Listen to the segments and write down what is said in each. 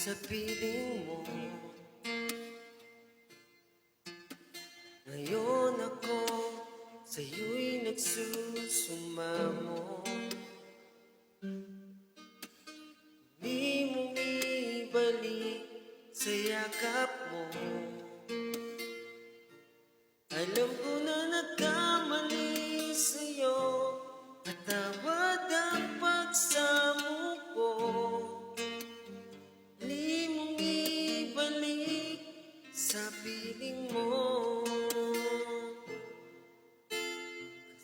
sa piling mo. Ngayon ako sa'yo'y nagsusumamo. Di mo ibalik sa yakap mo. Alam ko na nagkamali sa'yo, patawad ang pagsamo ko. Di mo ibalik sa piling mo.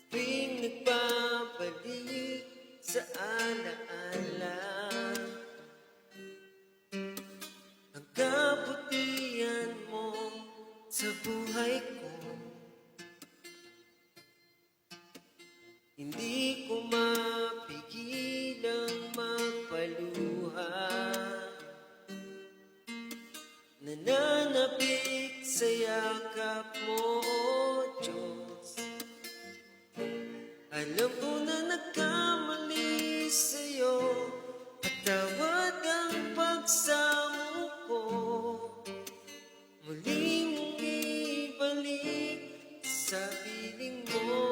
Tuwing nagbabalik sa alaala ang kabutihan mo sa buhay ko. Hindi ko mapigilang magpaluha, nananapik sa yakap mo, oh Diyos. Alam ko na nagkamali sa'yo, patawad ang pagsamo ko. Muli mong ibalik sa piling mo.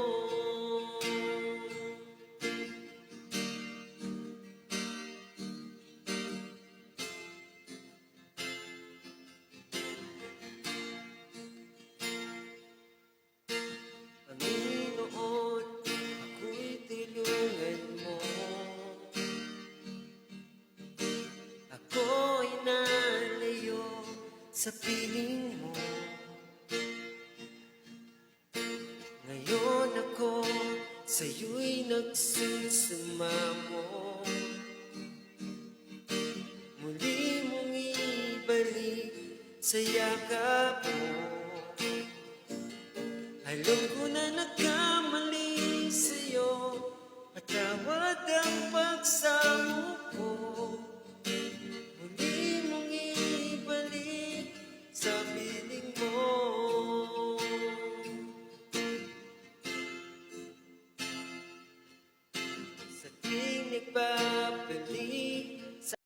Panginoon, ako'y tulungan mo. Ako'y nalayo sa piling mo. Ngayon ako sa'yo'y nagsusumamo. Muli mong ibalik sa yakap mo. Alam ko na